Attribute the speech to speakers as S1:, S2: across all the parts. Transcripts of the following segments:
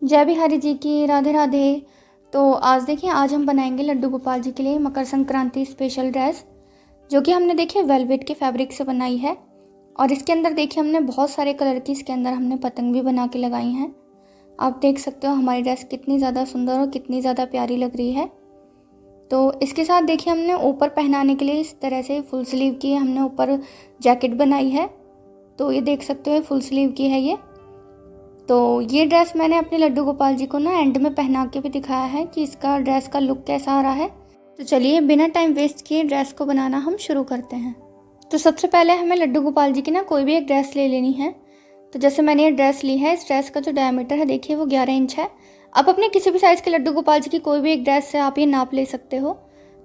S1: जय बिहारी जी की, राधे राधे। तो आज देखिए, आज हम बनाएंगे लड्डू गोपाल जी के लिए मकर संक्रांति स्पेशल ड्रेस, जो कि हमने देखिए वेलवेट के फैब्रिक से बनाई है। और इसके अंदर देखिए हमने बहुत सारे कलर की इसके अंदर हमने पतंग भी बना के लगाई हैं। आप देख सकते हो हमारी ड्रेस कितनी ज़्यादा सुंदर और कितनी ज़्यादा प्यारी लग रही है। तो इसके साथ देखिए हमने ऊपर पहनाने के लिए इस तरह से फुल स्लीव की हमने ऊपर जैकेट बनाई है। तो ये देख सकते हो फुल स्लीव की है ये। तो ये ड्रेस मैंने अपने लड्डू गोपाल जी को ना एंड में पहना के भी दिखाया है कि इसका ड्रेस का लुक कैसा आ रहा है। तो चलिए बिना टाइम वेस्ट किए ड्रेस को बनाना हम शुरू करते हैं। तो सबसे पहले हमें लड्डू गोपाल जी की ना कोई भी एक ड्रेस ले लेनी है। तो जैसे मैंने ये ड्रेस ली है, इस ड्रेस का जो डायमीटर है देखिए वो 11 इंच है। आप अपने किसी भी साइज़ के लड्डू गोपाल जी की कोई भी एक ड्रेस से आप ये नाप ले सकते हो।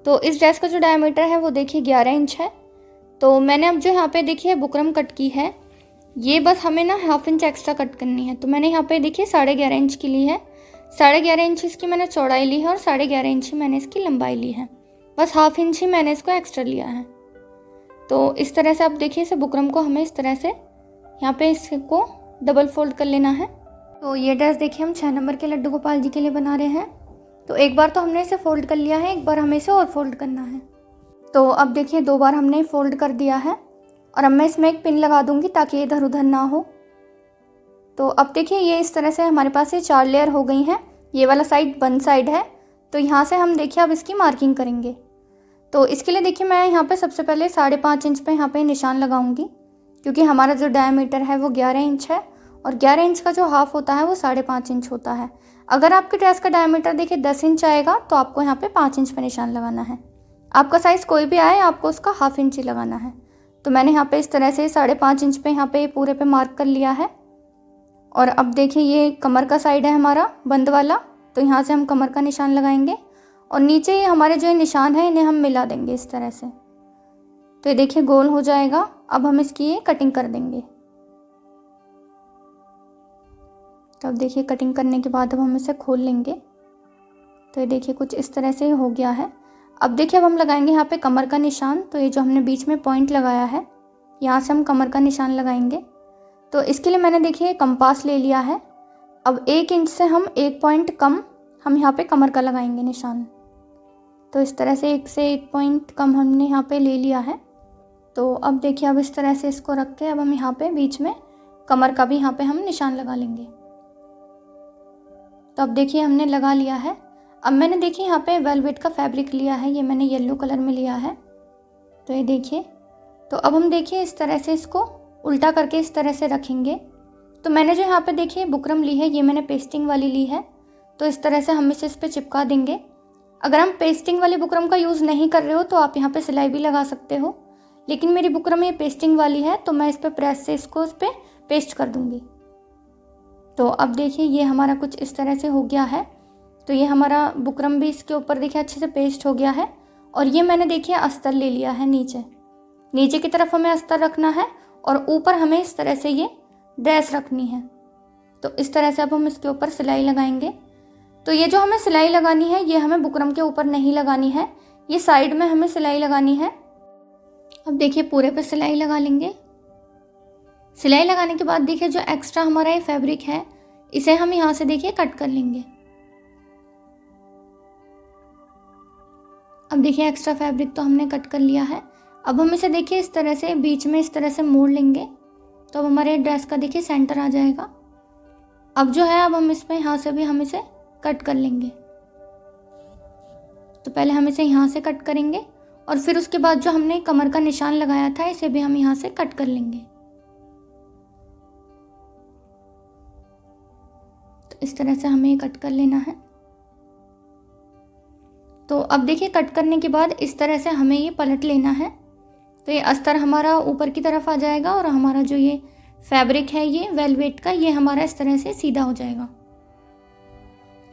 S1: तो इस ड्रेस का जो डायमीटर है वो देखिए 11 इंच है। तो मैंने अब जो यहाँ पे देखिए बुकरम कट की है, ये बस हमें ना हाफ इंच एक्स्ट्रा कट करनी है। तो मैंने यहाँ पे देखिए 11.5 इंच की ली है। 11.5 इंच इसकी मैंने चौड़ाई ली है और 11.5 इंच ही मैंने इसकी लंबाई ली है। बस हाफ इंच ही मैंने इसको एक्स्ट्रा लिया है। तो इस तरह से आप देखिए इसे बुकरम को हमें इस तरह से यहाँ पे इसको डबल फोल्ड कर लेना है। तो ये ड्रेस देखिए हम 6 नंबर के लड्डू गोपाल जी के लिए बना रहे हैं। तो एक बार तो हमने इसे फोल्ड कर लिया है, एक बार हमें इसे और फोल्ड करना है। तो अब देखिए 2 बार हमने फोल्ड कर दिया है और अब मैं इसमें एक पिन लगा दूंगी ताकि इधर उधर ना हो। तो अब देखिए ये इस तरह से हमारे पास ये 4 लेयर हो गई हैं। ये वाला साइड बंद साइड है। तो यहाँ से हम देखिए अब इसकी मार्किंग करेंगे। तो इसके लिए देखिए मैं यहाँ पे सबसे पहले 5.5 इंच पे यहाँ पे निशान लगाऊंगी, क्योंकि हमारा जो डायमीटर है वो 11 इंच है और 11 इंच का जो हाफ होता है वो 5.5 इंच होता है। अगर आपकी ड्रेस का डायमीटर देखिए 10 इंच आएगा तो आपको यहाँ पे 5 इंच पे निशान लगाना है। आपका साइज़ कोई भी आए आपको उसका हाफ इंच ही लगाना है। तो मैंने यहाँ पे इस तरह से 5.5 इंच पे यहाँ पे पूरे पे मार्क कर लिया है। और अब देखिए ये कमर का साइड है हमारा बंद वाला, तो यहाँ से हम कमर का निशान लगाएंगे और नीचे ये हमारे जो निशान है इन्हें हम मिला देंगे इस तरह से। तो ये देखिए गोल हो जाएगा। अब हम इसकी ये कटिंग कर देंगे। तो अब देखिए कटिंग करने के बाद अब हम इसे खोल लेंगे। तो ये देखिए कुछ इस तरह से हो गया है। अब देखिए अब हम लगाएंगे यहाँ पे कमर का निशान। तो ये जो हमने बीच में पॉइंट लगाया है यहाँ से हम कमर का निशान लगाएंगे। तो इसके लिए मैंने देखिए कंपास ले लिया है। अब 1 इंच से हम 1 पॉइंट कम हम यहाँ पे कमर का लगाएंगे निशान। तो इस तरह से 1 से 1 पॉइंट कम हमने यहाँ पे ले लिया है। तो अब देखिए अब इस तरह से इसको रख के अब हम यहाँ पे बीच में कमर का भी यहाँ पे हम निशान लगा लेंगे। तो अब देखिए हमने लगा लिया है। अब मैंने देखिए यहाँ पे वेलवेट का फैब्रिक लिया है, ये मैंने येलो कलर में लिया है। तो ये देखिए, तो अब हम देखिए इस तरह से इसको उल्टा करके इस तरह से रखेंगे। तो मैंने जो यहाँ पे देखिए बुकरम ली है ये मैंने पेस्टिंग वाली ली है। तो इस तरह से हम इसे इस पर चिपका देंगे। अगर हम पेस्टिंग वाली बुकरम का यूज़ नहीं कर रहे हो तो आप यहाँ पे सिलाई भी लगा सकते हो, लेकिन मेरी बुकरम ये पेस्टिंग वाली है तो मैं इस पर प्रेस से इसको इस पर पेस्ट कर दूँगी। तो अब देखिए ये हमारा कुछ इस तरह से हो गया है। तो ये हमारा बुकरम भी इसके ऊपर देखिए अच्छे से पेस्ट हो गया है। और ये मैंने देखिए अस्तर ले लिया है, नीचे की तरफ हमें अस्तर रखना है और ऊपर हमें इस तरह से ये ड्रेस रखनी है। तो इस तरह से अब हम इसके ऊपर सिलाई लगाएंगे। तो ये जो हमें सिलाई लगानी है ये हमें बुकरम के ऊपर नहीं लगानी है, ये साइड में हमें सिलाई लगानी है। अब देखिए पूरे पे सिलाई लगा लेंगे। सिलाई लगाने के बाद देखिए जो एक्स्ट्रा हमारा ये फैब्रिक है इसे हम यहाँ से देखिए कट कर लेंगे। अब देखिए एक्स्ट्रा फैब्रिक तो हमने कट कर लिया है। अब हम इसे देखिए इस तरह से बीच में इस तरह से मोड़ लेंगे। तो अब हमारे ड्रेस का देखिए सेंटर आ जाएगा। अब जो है अब हम इसमें यहाँ से भी हम इसे कट कर लेंगे। तो पहले हम इसे यहाँ से कट करेंगे और फिर उसके बाद जो हमने कमर का निशान लगाया था इसे भी हम यहाँ से कट कर लेंगे। तो इस तरह से हमें कट कर लेना है। तो अब देखिए कट करने के बाद इस तरह से हमें ये पलट लेना है। तो ये अस्तर हमारा ऊपर की तरफ आ जाएगा और हमारा जो ये फैब्रिक है ये वेलवेट का ये हमारा इस तरह से सीधा हो जाएगा।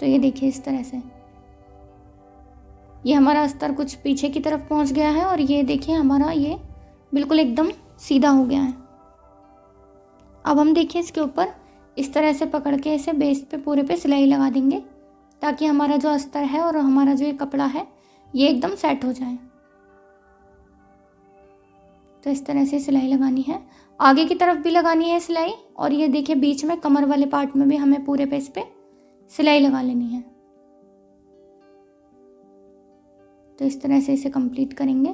S1: तो ये देखिए इस तरह से ये हमारा अस्तर कुछ पीछे की तरफ पहुंच गया है और ये देखिए हमारा ये बिल्कुल एकदम सीधा हो गया है। अब हम देखिए इसके ऊपर इस तरह से पकड़ के इसे बेस पे पूरे पे सिलाई लगा देंगे ताकि हमारा जो अस्तर है और हमारा जो ये कपड़ा है ये एकदम सेट हो जाए। तो इस तरह से सिलाई लगानी है, आगे की तरफ भी लगानी है सिलाई और ये देखिए बीच में कमर वाले पार्ट में भी हमें पूरे पे इस पे सिलाई लगा लेनी है। तो इस तरह से इसे कंप्लीट करेंगे।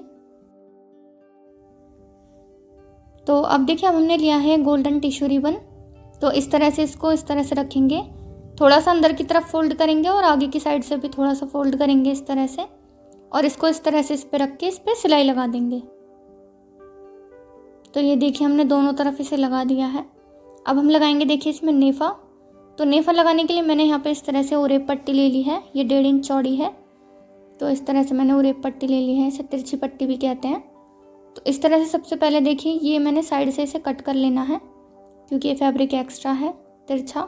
S1: तो अब देखिए, अब हमने लिया है गोल्डन टिश्यू रिबन। तो इस तरह से इसको इस तरह से रखेंगे, थोड़ा सा अंदर की तरफ फोल्ड करेंगे और आगे की साइड से भी थोड़ा सा फोल्ड करेंगे इस तरह से, और इसको इस तरह से इस पे रख के इस पे सिलाई लगा देंगे। तो ये देखिए, हमने दोनों तरफ इसे लगा दिया है। अब हम लगाएंगे देखिए इसमें नेफा। तो नेफा लगाने के लिए मैंने यहाँ पे इस तरह से ओरेब पट्टी ले ली है, ये 1.5 इंच चौड़ी है। तो इस तरह से मैंने ओरेब पट्टी ले ली है, इसे तिरछी पट्टी भी कहते हैं। तो इस तरह से सबसे पहले देखिए, ये मैंने साइड से इसे कट कर लेना है क्योंकि ये फैब्रिक एक्स्ट्रा है तिरछा।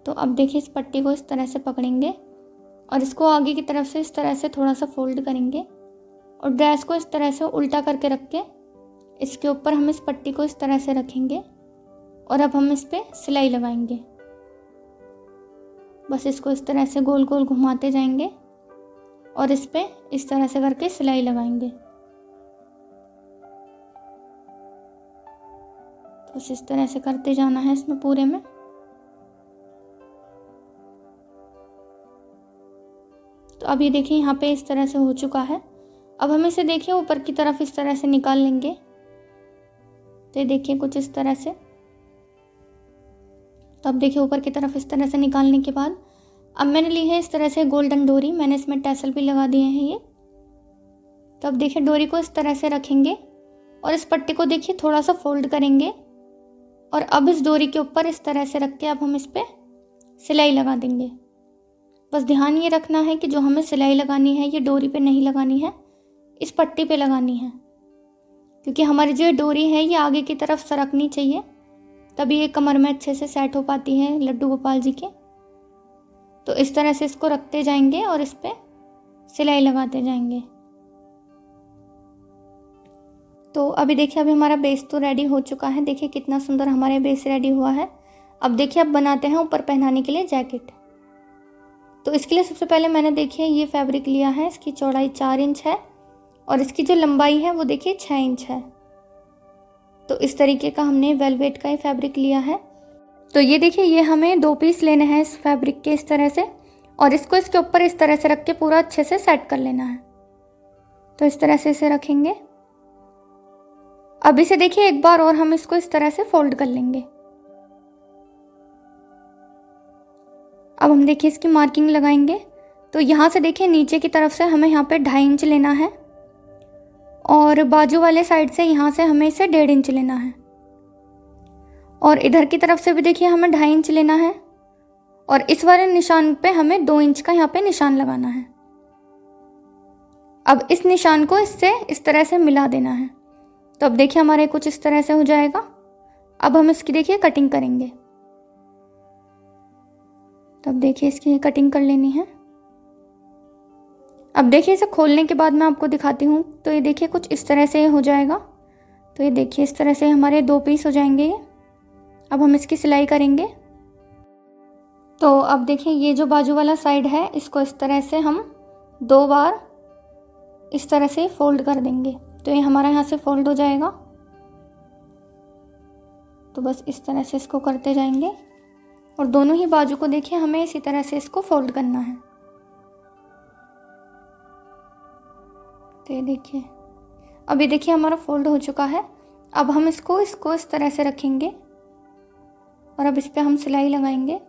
S1: तो अब देखिए, इस पट्टी को इस तरह से पकड़ेंगे और इसको आगे की तरफ से इस तरह से थोड़ा सा फोल्ड करेंगे और ड्रेस को इस तरह से उल्टा करके रख के इसके ऊपर हम इस पट्टी को इस तरह से रखेंगे और अब हम इस पे सिलाई लगाएंगे। बस इसको इस तरह से गोल गोल घुमाते जाएंगे और इस पे इस तरह से करके सिलाई लगाएंगे। तो इस तरह से करते जाना है इसमें पूरे में। तो अब ये देखिए, यहाँ पे इस तरह से हो चुका है। अब हम इसे देखिए ऊपर की तरफ इस तरह से निकाल लेंगे। तो ये देखिए कुछ इस तरह से। तो अब देखिए, ऊपर की तरफ इस तरह से निकालने के बाद अब मैंने ली है इस तरह से गोल्डन डोरी, मैंने इसमें टैसल भी लगा दिए हैं ये। तो अब देखिए, डोरी को इस तरह से रखेंगे और इस पट्टी को देखिए थोड़ा सा फोल्ड करेंगे और अब इस डोरी के ऊपर इस तरह से रख के अब हम इस पे सिलाई लगा देंगे। बस ध्यान ये रखना है कि जो हमें सिलाई लगानी है ये डोरी पे नहीं लगानी है, इस पट्टी पे लगानी है, क्योंकि हमारी जो डोरी है ये आगे की तरफ सरकनी चाहिए, तभी ये कमर में अच्छे से सेट हो पाती है लड्डू गोपाल जी के। तो इस तरह से इसको रखते जाएंगे और इस पे सिलाई लगाते जाएंगे। तो अभी देखिए, अभी हमारा बेस तो रेडी हो चुका है। देखिए कितना सुंदर हमारे बेस रेडी हुआ है। अब देखिए, अब बनाते हैं ऊपर पहनाने के लिए जैकेट। तो इसके लिए सबसे पहले मैंने देखिए ये फैब्रिक लिया है, इसकी चौड़ाई 4 इंच है और इसकी जो लंबाई है वो देखिए 6 इंच है। तो इस तरीके का हमने वेलवेट का ही फैब्रिक लिया है। तो ये देखिए, ये हमें 2 पीस लेने हैं इस फैब्रिक के इस तरह से, और इसको इसके ऊपर इस तरह से रख के पूरा अच्छे से सेट कर लेना है। तो इस तरह से इसे रखेंगे। अब इसे देखिए एक बार और हम इसको इस तरह से फोल्ड कर लेंगे। अब हम देखिए इसकी मार्किंग लगाएंगे। तो यहाँ से देखिए नीचे की तरफ से हमें यहाँ पे 2.5 इंच लेना है और बाजू वाले साइड से यहाँ से हमें इसे 1.5 इंच लेना है, और इधर की तरफ से भी देखिए हमें 2.5 इंच लेना है, और इस वाले निशान पे हमें 2 इंच का यहाँ पे निशान लगाना है। अब इस निशान को इससे इस तरह से मिला देना है। तो अब देखिए हमारे कुछ इस तरह से हो जाएगा। अब हम इसकी देखिए कटिंग करेंगे। तो अब देखिए इसकी कटिंग कर लेनी है। अब देखिए इसे खोलने के बाद मैं आपको दिखाती हूँ। तो ये देखिए कुछ इस तरह से हो जाएगा। तो ये देखिए इस तरह से हमारे 2 पीस हो जाएंगे ये। अब हम इसकी सिलाई करेंगे। तो अब देखिए, ये जो बाजू वाला साइड है इसको इस तरह से हम 2 बार इस तरह से फोल्ड कर देंगे। तो ये हमारा यहाँ से फोल्ड हो जाएगा। तो बस इस तरह से इसको करते जाएंगे और दोनों ही बाजू को देखिए हमें इसी तरह से इसको फोल्ड करना है। तो ये देखिए, अभी देखिए हमारा फोल्ड हो चुका है। अब हम इसको इस तरह से रखेंगे और अब इस पर हम सिलाई लगाएंगे।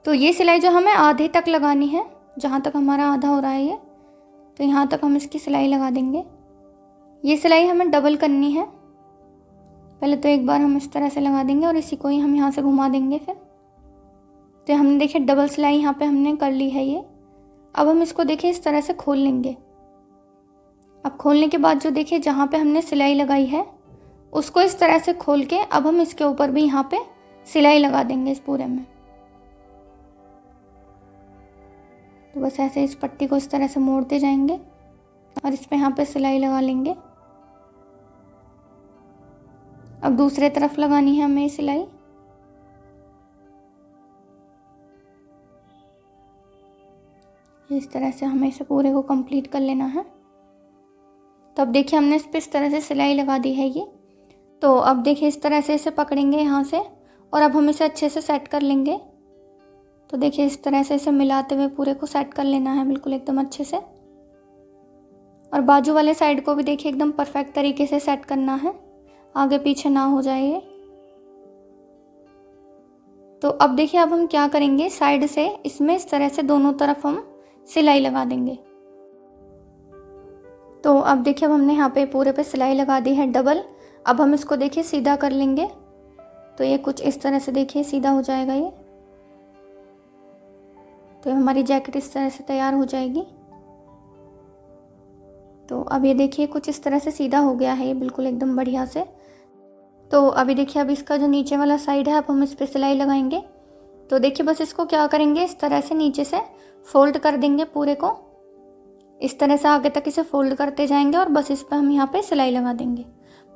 S1: तो ये सिलाई जो हमें आधे तक लगानी है, जहाँ तक हमारा आधा हो रहा है ये, तो यहाँ तक हम इसकी सिलाई लगा देंगे। ये सिलाई हमें डबल करनी है। पहले तो एक बार हम इस तरह से लगा देंगे और इसी को ही हम यहाँ से घुमा देंगे फिर। तो हमने देखिए डबल सिलाई यहाँ पे हमने कर ली है ये। अब हम इसको देखिए इस तरह से खोल लेंगे। अब खोलने के बाद जो देखिए जहाँ पे हमने सिलाई लगाई है उसको इस तरह से खोल के अब हम इसके ऊपर भी यहाँ पे सिलाई लगा देंगे इस पूरे में। तो बस ऐसे इस पट्टी को इस तरह से मोड़ते जाएंगे और इस पे यहाँ पे सिलाई लगा लेंगे। अब दूसरे तरफ लगानी है हमें सिलाई। इस तरह से हमें इसे पूरे को कंप्लीट कर लेना है। तो अब देखिए हमने इस पे इस तरह से सिलाई लगा दी है ये। तो अब देखिए इस तरह से इसे पकड़ेंगे यहाँ से और अब हम इसे अच्छे से सेट कर लेंगे। तो देखिए इस तरह से इसे मिलाते हुए पूरे को सेट कर लेना है बिल्कुल एकदम अच्छे से। और बाजू वाले साइड को भी देखिए एकदम परफेक्ट तरीके से सेट करना है, आगे पीछे ना हो जाए ये। तो अब देखिए अब हम क्या करेंगे, साइड से इसमें इस तरह से दोनों तरफ हम सिलाई लगा देंगे। तो अब देखिए अब हमने यहाँ पे पूरे पे सिलाई लगा दी है डबल। अब हम इसको देखिए सीधा कर लेंगे, तो ये कुछ इस तरह से देखिए सीधा हो जाएगा ये। तो हमारी जैकेट इस तरह से तैयार हो जाएगी। तो अब ये देखिए कुछ इस तरह से सीधा हो गया है ये बिल्कुल एकदम बढ़िया से। तो अभी देखिए अब इसका जो नीचे वाला साइड है अब हम इस पर सिलाई लगाएंगे। तो देखिए बस इसको क्या करेंगे, इस तरह से नीचे से फोल्ड कर देंगे पूरे को, इस तरह से आगे तक इसे फोल्ड करते जाएंगे और बस इस पर हम यहाँ पे सिलाई लगा देंगे।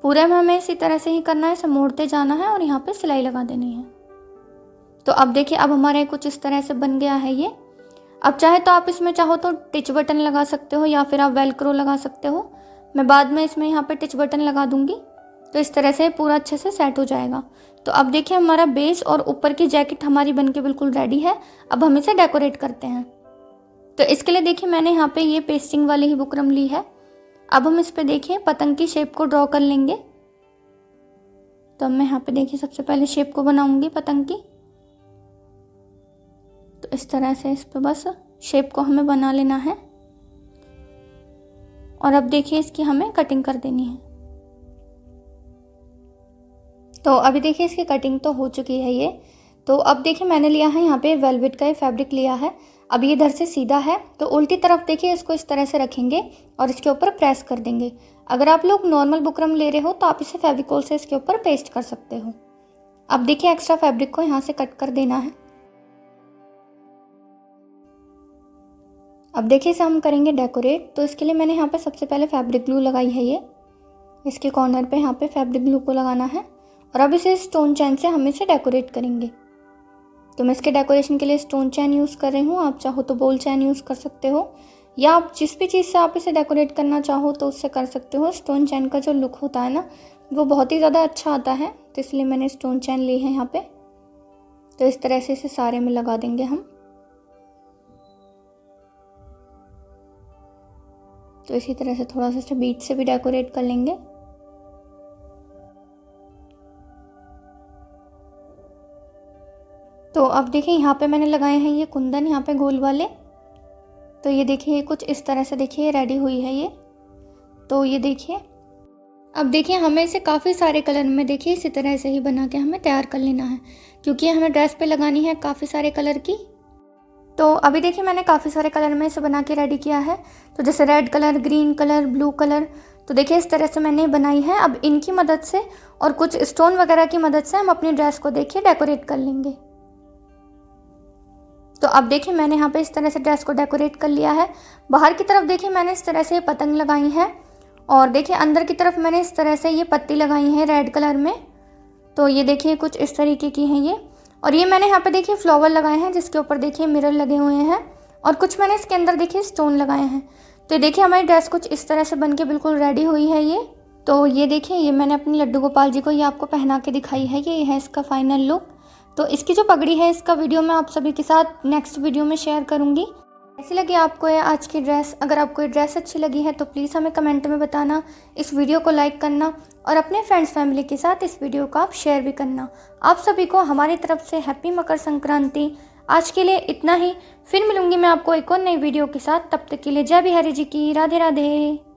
S1: पूरे में हमें इसी तरह से ही करना है, इसे मोड़ते जाना है और यहाँ पे सिलाई लगा देनी है। तो अब देखिए अब हमारे कुछ इस तरह से बन गया है ये। अब चाहे तो आप इसमें चाहो तो टिच बटन लगा सकते हो या फिर आप वेलक्रो लगा सकते हो। मैं बाद में इसमें यहाँ पे टिच बटन लगा दूंगी, तो इस तरह से पूरा अच्छे से सेट हो जाएगा। तो अब देखिए हमारा बेस और ऊपर की जैकेट हमारी बनके बिल्कुल रेडी है। अब हम इसे डेकोरेट करते हैं। तो इसके लिए देखिए मैंने यहाँ पे ये पेस्टिंग वाली ही बुकरम ली है। अब हम इस पे देखिए पतंग की शेप को ड्रॉ कर लेंगे। तो अब मैं यहाँ पे देखिए सबसे पहले शेप को बनाऊंगी पतंग की। तो इस तरह से इस पे बस शेप को हमें बना लेना है और अब देखिए इसकी हमें कटिंग कर देनी है। तो अभी देखिए इसकी कटिंग तो हो चुकी है ये। तो अब देखिए मैंने लिया है यहाँ पे वेलवेट का ये फैब्रिक लिया है। अब ये इधर से सीधा है तो उल्टी तरफ देखिए इसको इस तरह से रखेंगे और इसके ऊपर प्रेस कर देंगे। अगर आप लोग नॉर्मल बुकरम ले रहे हो तो आप इसे फेविकोल से इसके ऊपर पेस्ट कर सकते हो। अब देखिए एक्स्ट्रा फैब्रिक को यहाँ से कट कर देना है। अब देखिए इसे हम करेंगे डेकोरेट। तो इसके लिए मैंने यहाँ पे सबसे पहले फैब्रिक ग्लू लगाई है ये, इसके कॉर्नर पे यहाँ पे फैब्रिक ग्लू को लगाना है और अब इसे स्टोन चैन से हम इसे डेकोरेट करेंगे। तो मैं इसके डेकोरेशन के लिए स्टोन चैन यूज़ कर रही हूँ, आप चाहो तो बॉल चैन यूज़ कर सकते हो या आप जिस भी चीज़ से आप इसे डेकोरेट करना चाहो तो उससे कर सकते हो। स्टोन चैन का जो लुक होता है ना वो बहुत ही ज़्यादा अच्छा आता है, तो इसलिए मैंने स्टोन चैन ली है यहाँ पे। तो इस तरह से इसे सारे में लगा देंगे हम। तो इसी तरह से थोड़ा सा इसे बीच से भी डेकोरेट कर लेंगे। तो अब देखिए यहाँ पे मैंने लगाए हैं ये कुंदन यहाँ पे गोल वाले। तो ये देखिए ये कुछ इस तरह से देखिए रेडी हुई है ये। तो ये देखिए अब देखिए हमें इसे काफ़ी सारे कलर में देखिए इसी तरह से ही बना के हमें तैयार कर लेना है, क्योंकि हमें ड्रेस पे लगानी है काफ़ी सारे कलर की। तो अभी देखिए मैंने काफ़ी सारे कलर में इसे बना के रेडी किया है। तो जैसे red colour, green colour, blue colour, तो देखिए इस तरह से मैंने बनाई है। अब इनकी मदद से और कुछ स्टोन वगैरह की मदद से हम अपनी ड्रेस को देखिए डेकोरेट कर लेंगे। तो अब देखिए मैंने यहाँ पे इस तरह से ड्रेस को डेकोरेट कर लिया है। बाहर की तरफ देखिए मैंने इस तरह से पतंग लगाई है और देखिए अंदर की तरफ मैंने इस तरह से ये पत्ती लगाई है रेड कलर में। तो ये देखिए कुछ इस तरीके की हैं ये। और ये मैंने यहाँ पे देखिए फ्लावर लगाए हैं जिसके ऊपर देखिए मिरर लगे हुए हैं और कुछ मैंने इसके अंदर देखिए स्टोन लगाए हैं। तो देखिए हमारी ड्रेस कुछ इस तरह से बन के बिल्कुल रेडी हुई है ये। तो ये देखिए ये मैंने अपने लड्डू गोपाल जी को ये आपको पहना के दिखाई है, ये है इसका फाइनल लुक। तो इसकी जो पगड़ी है इसका वीडियो मैं आप सभी के साथ नेक्स्ट वीडियो में शेयर करूँगी। कैसी लगी आपको ये आज की ड्रेस? अगर आपको ये ड्रेस अच्छी लगी है तो प्लीज़ हमें कमेंट में बताना, इस वीडियो को लाइक करना और अपने फ्रेंड्स फैमिली के साथ इस वीडियो को आप शेयर भी करना। आप सभी को हमारी तरफ से हैप्पी मकर संक्रांति। आज के लिए इतना ही, फिर मिलूंगी मैं आपको एक और नई वीडियो के साथ। तब तक के लिए जय बिहारी जी की, राधे राधे।